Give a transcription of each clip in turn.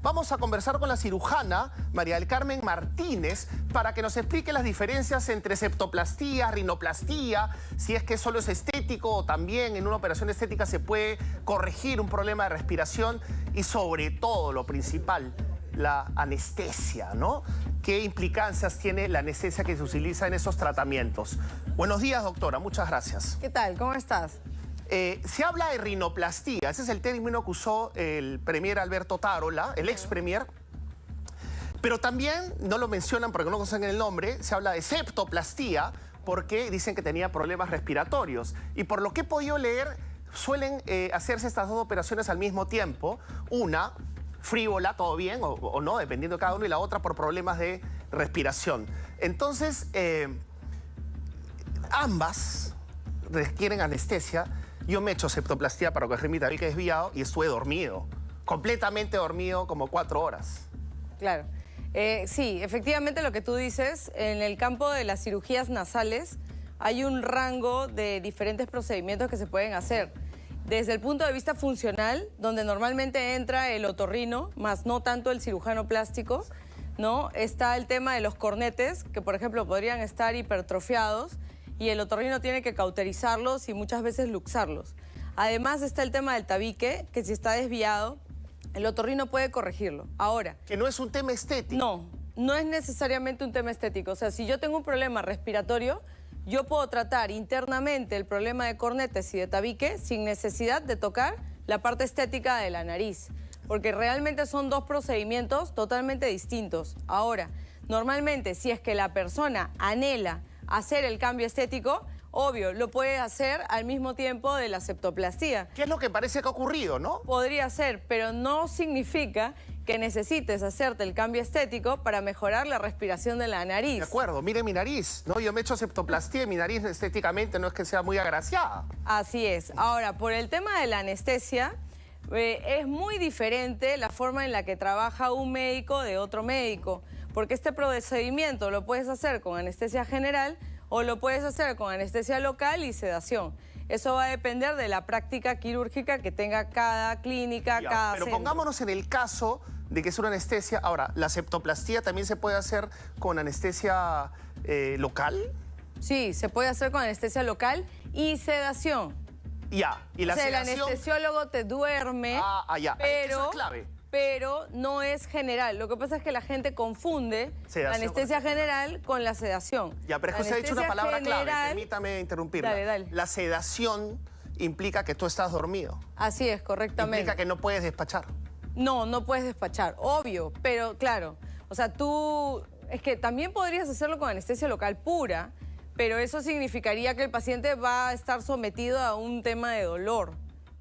Vamos a conversar con la cirujana María del Carmen Martínez para que nos explique las diferencias entre septoplastía, rinoplastía, si es que solo es estético o también en una operación estética se puede corregir un problema de respiración y sobre todo, lo principal, la anestesia, ¿no? ¿Qué implicancias tiene la anestesia que se utiliza en esos tratamientos? Buenos días, doctora, muchas gracias. ¿Qué tal? ¿Cómo estás? Se habla de rinoplastía, ese es el término que usó el premier Alberto Tarola, el ex premier, pero también no lo mencionan porque no conocen el nombre, se habla de septoplastía porque dicen que tenía problemas respiratorios. Y por lo que he podido leer, suelen hacerse estas dos operaciones al mismo tiempo, una frívola, todo bien, o no, dependiendo de cada uno, y la otra por problemas de respiración. Entonces, ambas requieren anestesia. Yo me he hecho septoplastía para corregir mi tabique desviado y estuve dormido, completamente dormido, como 4 horas. Claro. Sí, efectivamente lo que tú dices, en el campo de las cirugías nasales hay un rango de diferentes procedimientos que se pueden hacer. Desde el punto de vista funcional, donde normalmente entra el otorrino, más no tanto el cirujano plástico, ¿no? Está el tema de los cornetes, que por ejemplo podrían estar hipertrofiados, y el otorrino tiene que cauterizarlos y muchas veces luxarlos. Además está el tema del tabique, que si está desviado, el otorrino puede corregirlo. Ahora... Que no es un tema estético. No es necesariamente un tema estético. O sea, si yo tengo un problema respiratorio, yo puedo tratar internamente el problema de cornetes y de tabique sin necesidad de tocar la parte estética de la nariz. Porque realmente son dos procedimientos totalmente distintos. Ahora, normalmente si es que la persona anhela hacer el cambio estético, obvio, lo puede hacer al mismo tiempo de la septoplastía. ¿Qué es lo que parece que ha ocurrido, no? Podría ser, pero no significa que necesites hacerte el cambio estético para mejorar la respiración de la nariz. De acuerdo, mire mi nariz, ¿no? Yo me he hecho septoplastía y mi nariz estéticamente no es que sea muy agraciada. Así es. Ahora, por el tema de la anestesia, es muy diferente la forma en la que trabaja un médico de otro médico, porque este procedimiento lo puedes hacer con anestesia general o lo puedes hacer con anestesia local y sedación. Eso va a depender de la práctica quirúrgica que tenga cada clínica, cada pero centro. pongámonos en el caso de que es una anestesia. Ahora, ¿la septoplastía también se puede hacer con anestesia local? Sí, se puede hacer con anestesia local y sedación. Ya, y la sedación... El anestesiólogo te duerme, ya. pero, eso es clave. Pero no es general. Lo que pasa es que la gente confunde la anestesia general con la sedación. Ya, pero es que usted ha dicho una palabra clave, permítame interrumpirla. Dale. La sedación implica que tú estás dormido. Así es, correctamente. Implica que no puedes despachar. No puedes despachar, obvio, pero claro, o sea, tú... Es que también podrías hacerlo con anestesia local pura, pero eso significaría que el paciente va a estar sometido a un tema de dolor,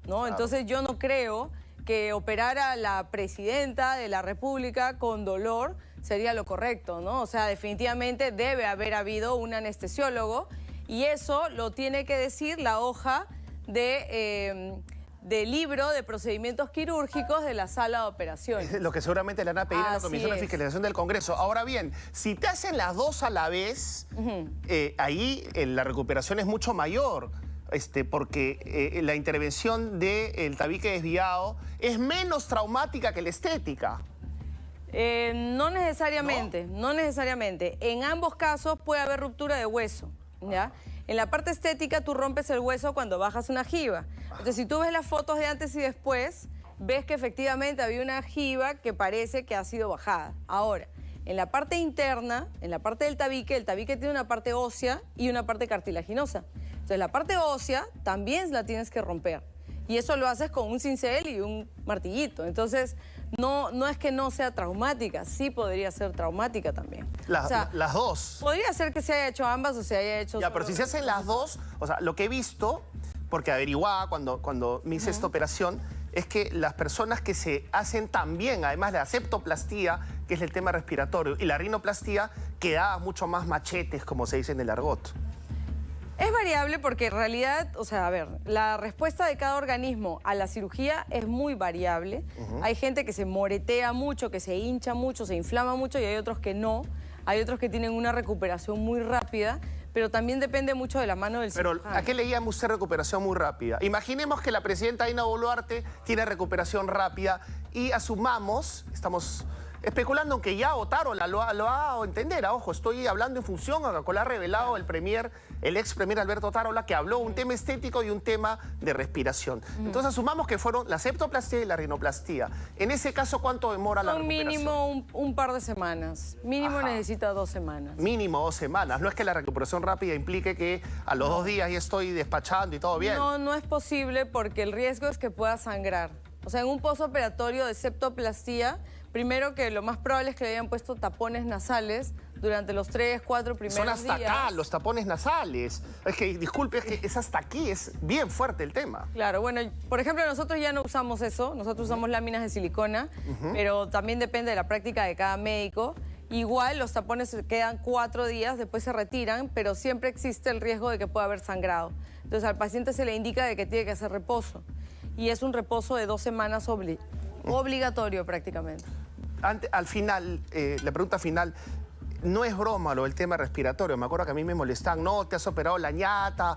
¿no? Claro. Entonces yo no creo que operar a la presidenta de la República con dolor sería lo correcto, ¿no? O sea, definitivamente debe haber habido un anestesiólogo y eso lo tiene que decir la hoja de libro de procedimientos quirúrgicos de la sala de operaciones. Lo que seguramente le van a pedir a la Comisión de Fiscalización del Congreso. Ahora bien, si te hacen las dos a la vez, ahí la recuperación es mucho mayor. Porque la intervención del tabique desviado es menos traumática que la estética. No necesariamente, no necesariamente. En ambos casos puede haber ruptura de hueso, ¿ya? En la parte estética tú rompes el hueso cuando bajas una jiba. Entonces, si tú ves las fotos de antes y después, ves que efectivamente había una jiba que parece que ha sido bajada. Ahora, en la parte interna, en la parte del tabique, el tabique tiene una parte ósea y una parte cartilaginosa. Entonces, la parte ósea también la tienes que romper. Y eso lo haces con un cincel y un martillito. Entonces, no es que no sea traumática, sí podría ser traumática también. Las dos. Podría ser que se haya hecho ambas o se haya hecho... Ya, pero si se hacen las dos, o sea, lo que he visto, porque averiguaba cuando me hice esta operación, es que las personas que se hacen también, además de la septoplastía, que es el tema respiratorio, y la rinoplastía, queda mucho más machetes, como se dice en el argot. Es variable porque en realidad, o sea, a ver, la respuesta de cada organismo a la cirugía es muy variable. Hay gente que se moretea mucho, que se hincha mucho, se inflama mucho y hay otros que no. Hay otros que tienen una recuperación muy rápida, pero también depende mucho de la mano del Pero cirujano. ¿a qué le llama usted recuperación muy rápida? Imaginemos que la presidenta Dina Boluarte tiene recuperación rápida y asumamos, estamos especulando en que ya Otárola lo ha dado a entender. Ojo, estoy hablando en función a lo que ha revelado el ex premier Alberto Otárola, que habló un tema estético y un tema de respiración. Entonces asumamos que fueron la septoplastía y la rinoplastía. En ese caso, ¿cuánto demora la recuperación? Mínimo un par de semanas. Mínimo necesita 2 semanas. Mínimo 2 semanas. No es que la recuperación rápida implique que a los 2 días ya estoy despachando y todo bien. No, no es posible porque el riesgo es que pueda sangrar. O sea, en un postoperatorio de septoplastía, primero que lo más probable es que le hayan puesto tapones nasales durante los 3, 4 primeros días. Son hasta acá los tapones nasales. Es que, disculpe, es que es hasta aquí, es bien fuerte el tema. Claro, bueno, por ejemplo, nosotros ya no usamos eso, nosotros usamos láminas de silicona, pero también depende de la práctica de cada médico. Igual los tapones quedan 4 días, después se retiran, pero siempre existe el riesgo de que pueda haber sangrado. Entonces al paciente se le indica de que tiene que hacer reposo. Y es un reposo de 2 semanas obligatorio prácticamente. Al final, la pregunta final, no es broma lo del tema respiratorio. Me acuerdo que a mí me molestaban, no, te has operado la ñata,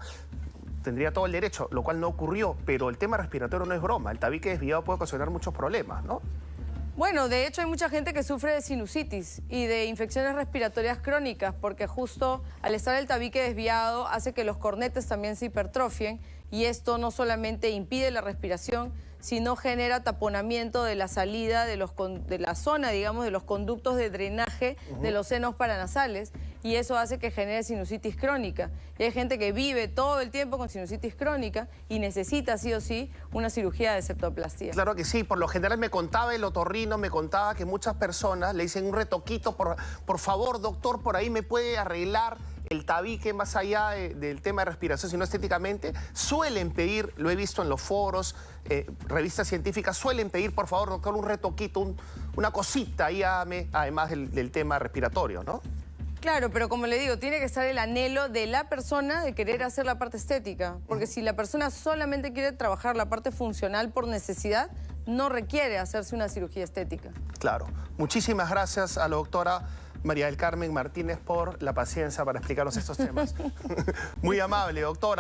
tendría todo el derecho, lo cual no ocurrió, pero el tema respiratorio no es broma. El tabique desviado puede ocasionar muchos problemas, ¿no? Bueno, de hecho hay mucha gente que sufre de sinusitis y de infecciones respiratorias crónicas porque justo al estar el tabique desviado hace que los cornetes también se hipertrofien y esto no solamente impide la respiración, sino genera taponamiento de la salida de la zona, digamos, de los conductos de drenaje de los senos paranasales y eso hace que genere sinusitis crónica. Y hay gente que vive todo el tiempo con sinusitis crónica y necesita sí o sí una cirugía de septoplastía. Claro que sí, por lo general me contaba el otorrino, me contaba que muchas personas le dicen un retoquito, por favor, doctor, por ahí me puede arreglar el tabique más allá del tema de respiración, sino estéticamente, suelen pedir, lo he visto en los foros, revistas científicas, suelen pedir, por favor, doctor, un retoquito, una cosita ahí, además del tema respiratorio, ¿no? Claro, pero como le digo, tiene que estar el anhelo de la persona de querer hacer la parte estética, porque si la persona solamente quiere trabajar la parte funcional por necesidad, no requiere hacerse una cirugía estética. Claro. Muchísimas gracias a la doctora María del Carmen Martínez por la paciencia para explicarnos estos temas. Muy amable, doctora.